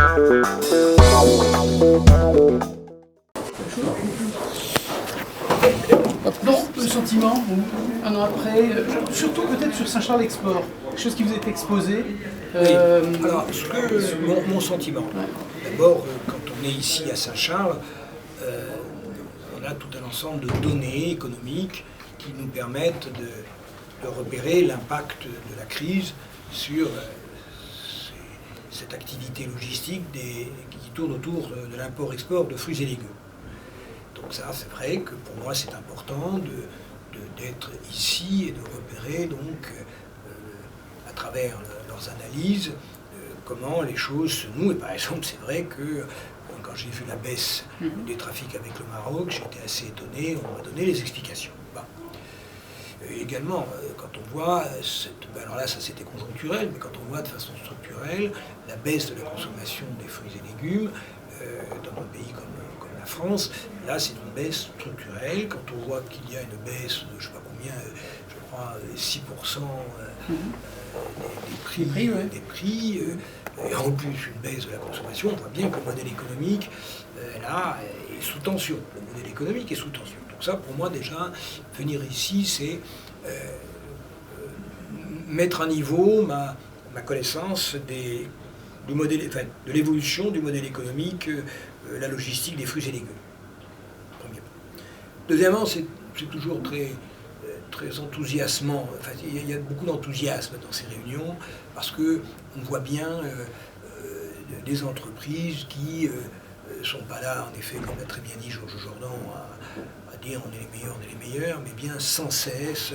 Donc, le sentiment, un an après, surtout peut-être sur Saint-Charles-Export, quelque chose qui vous est exposé. Oui. Alors, mon sentiment, d'abord, quand on est ici à Saint-Charles, on a tout un ensemble de données économiques qui nous permettent de repérer l'impact de la crise sur cette activité logistique qui tourne autour de l'import-export de fruits et légumes. Donc ça, c'est vrai que pour moi, c'est important d'être ici et de repérer donc à travers leurs analyses comment les choses se nouent. Et par exemple, c'est vrai que quand j'ai vu la baisse des trafics avec le Maroc, j'étais assez étonné, on m'a donné les explications. Bon. Également, quand on voit, alors là ça c'était conjoncturel, mais quand on voit de façon structurelle la baisse de la consommation des fruits et légumes dans un pays comme la France, là c'est une baisse structurelle. Quand on voit qu'il y a une baisse de je sais pas combien, je crois 6% des prix, et en plus une baisse de la consommation, on voit bien que le modèle économique là est sous tension. Le modèle économique est sous tension. Donc ça, pour moi déjà, venir ici, c'est mettre à niveau ma connaissance du modèle, enfin, de l'évolution du modèle économique, la logistique des fruits et légumes. Premièrement. Deuxièmement, c'est toujours très enthousiasmant. Enfin, il y a beaucoup d'enthousiasme dans ces réunions parce que on voit bien des entreprises qui sont pas là, en effet, comme l'a très bien dit Georges Jordan, à dire on est les meilleurs, mais bien sans cesse,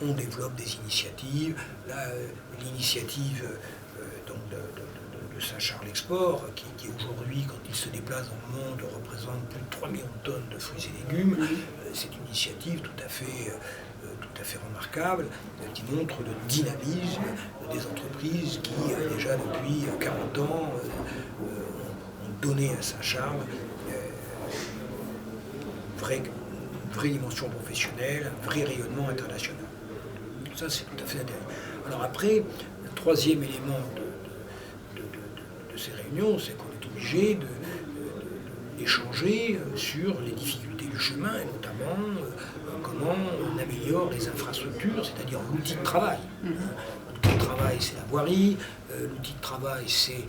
on développe des initiatives. Là, l'initiative de Saint-Charles-Export, qui aujourd'hui, quand il se déplace dans le monde, représente plus de 3 millions de tonnes de fruits et légumes, c'est une initiative tout à fait remarquable, qui montre le dynamisme des entreprises qui, déjà depuis 40 ans, ont donné à Saint-Charles une vraie dimension professionnelle, un vrai rayonnement international. Ça, c'est tout à fait intéressant. Alors après, le troisième élément de ces réunions, c'est qu'on est obligé d'échanger sur les difficultés du chemin, et notamment comment on améliore les infrastructures, c'est-à-dire l'outil de travail. L'outil de travail, c'est la voirie, l'outil de travail, c'est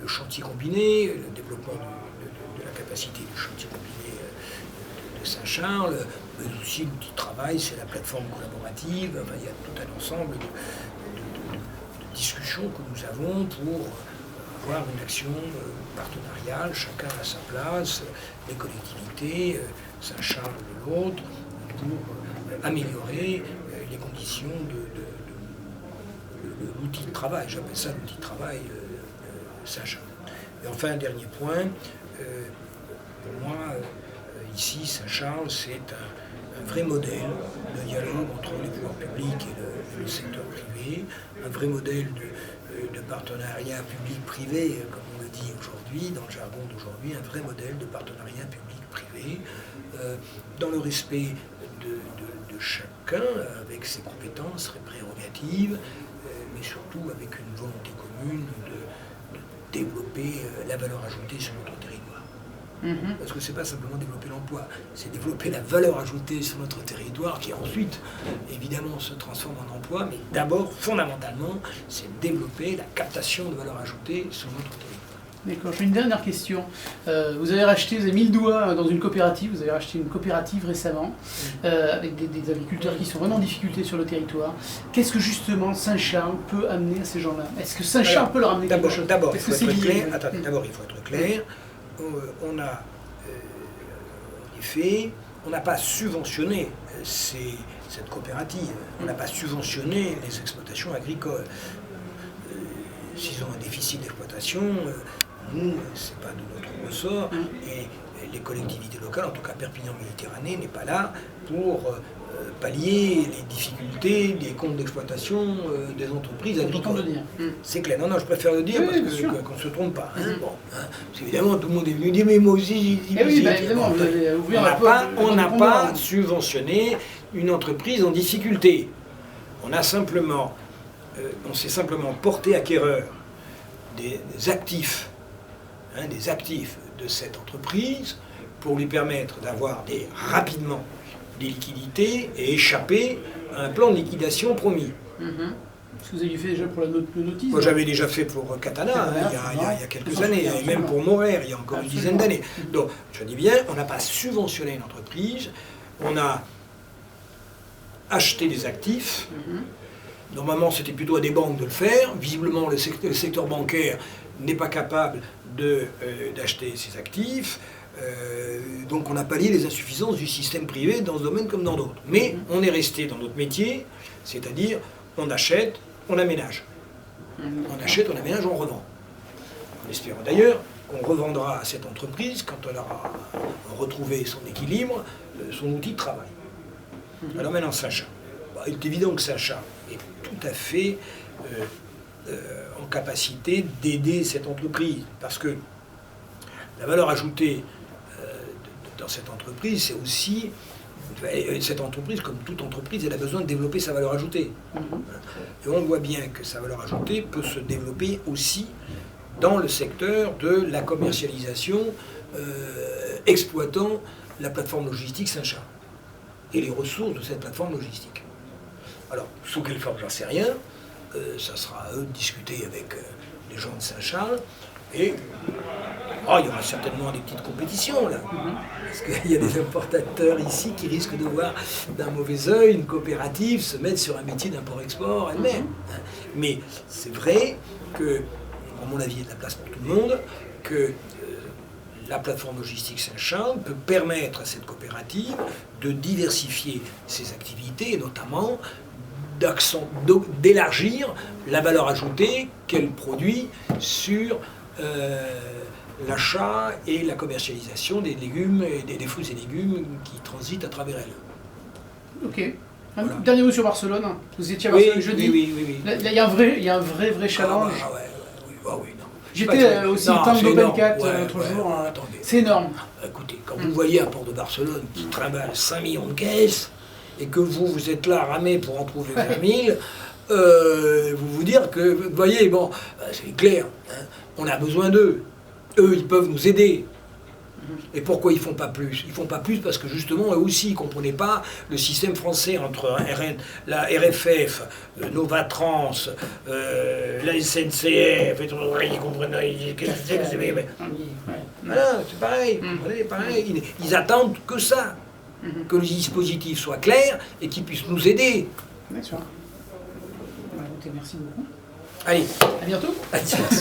le chantier combiné, le développement de la capacité du chantier combiné de Saint-Charles, mais aussi l'outil de travail, c'est la plateforme collaborative. Enfin, il y a tout un ensemble de discussions que nous avons pour avoir une action partenariale, chacun à sa place, les collectivités, Saint-Charles de l'autre, pour améliorer les conditions de l'outil de travail. J'appelle ça l'outil de travail Saint-Charles. Et enfin, un dernier point, pour moi, ici, Saint-Charles, c'est un vrai modèle de dialogue entre les pouvoirs publics et le secteur privé, un vrai modèle de partenariat public-privé, comme on le dit aujourd'hui, dans le jargon d'aujourd'hui, un vrai modèle de partenariat public-privé, dans le respect de chacun, avec ses compétences, ses prérogatives, mais surtout avec une volonté commune de développer la valeur ajoutée sur notre territoire. Parce que c'est pas simplement développer l'emploi, c'est développer la valeur ajoutée sur notre territoire qui ensuite, évidemment, se transforme en emploi, mais d'abord, fondamentalement, c'est développer la captation de valeur ajoutée sur notre territoire. D'accord, j'ai une dernière question. Vous avez mis le doigt dans une coopérative, vous avez racheté une coopérative récemment, avec des agriculteurs qui sont vraiment en difficulté sur le territoire. Qu'est-ce que justement Saint-Charles peut amener à ces gens-là? Est-ce que Saint-Charles peut leur amener quelque chose? D'abord, il faut être clair. D'abord, il faut être clair. On a, en effet, on n'a pas subventionné cette coopérative, on n'a pas subventionné les exploitations agricoles. S'ils ont un déficit d'exploitation, nous, c'est pas de notre ressort, et les collectivités locales, en tout cas Perpignan-Méditerranée, n'est pas là pour pallier les difficultés des comptes d'exploitation des entreprises agricoles. C'est clair. Non, je préfère le dire parce qu'on ne se trompe pas. Bon, parce qu'évidemment, tout le monde est venu dire, mais moi aussi, j'ai dit. On n'a pas subventionné une entreprise en difficulté. On s'est simplement porté acquéreur des actifs, des actifs de cette entreprise pour lui permettre d'avoir rapidement des liquidités et échapper à un plan de liquidation promis. Ce que vous avez fait déjà pour le notice. Moi, j'avais déjà fait pour Katana il y a quelques années, et même pour Morer il y a encore une dizaine d'années. Donc, je dis bien, on n'a pas subventionné une entreprise, on a acheté des actifs. Normalement, c'était plutôt à des banques de le faire. Visiblement, le secteur bancaire n'est pas capable d'acheter ces actifs. Donc, on a pallié les insuffisances du système privé dans ce domaine comme dans d'autres. Mais on est resté dans notre métier, c'est-à-dire on achète, on aménage. On achète, on aménage, on revend. En espérant d'ailleurs qu'on revendra à cette entreprise quand elle aura retrouvé son équilibre, son outil de travail. Alors maintenant, Saint-Charles. Il est évident que Saint-Charles est tout à fait en capacité d'aider cette entreprise. Parce que la valeur ajoutée dans cette entreprise, c'est aussi... Cette entreprise, comme toute entreprise, elle a besoin de développer sa valeur ajoutée. Et on voit bien que sa valeur ajoutée peut se développer aussi dans le secteur de la commercialisation exploitant la plateforme logistique Saint-Charles et les ressources de cette plateforme logistique. Alors, sous quelle forme, j'en sais rien. Ça sera à eux de discuter avec les gens de Saint-Charles. Et il y aura certainement des petites compétitions là. Parce qu'il y a des importateurs ici qui risquent de voir d'un mauvais œil une coopérative se mettre sur un métier d'import-export elle-même. Mais c'est vrai que, à mon avis, il y a de la place pour tout le monde, que la plateforme logistique Saint-Charles peut permettre à cette coopérative de diversifier ses activités et notamment d'élargir la valeur ajoutée qu'elle produit sur l'achat et la commercialisation des légumes et des fruits et légumes qui transitent à travers elle. Ok. Voilà. Dernier mot sur Barcelone. Vous étiez à Barcelone jeudi. Oui. Là, il y a un vrai challenge. Non. J'étais aussi au temps d'Open 4 l'autre jour. C'est énorme. Écoutez, quand vous voyez un port de Barcelone qui trimballe 5 millions de caisses et que vous êtes là à ramer pour en trouver 20 000, vous dire que, vous voyez, bon, c'est clair, on a besoin d'eux. Eux, ils peuvent nous aider. Et pourquoi ils ne font pas plus? Ils ne font pas plus parce que justement, eux aussi, ils ne comprenaient pas le système français entre la RFF, Novatrans, la SNCF, et tout, ils comprennent, qu'est-ce que c'est que c'est. Voilà, c'est pareil. Ils attendent que ça, que le dispositif soit clair et qu'ils puissent nous aider. Bien sûr. Merci beaucoup. Allez. À bientôt. À bientôt.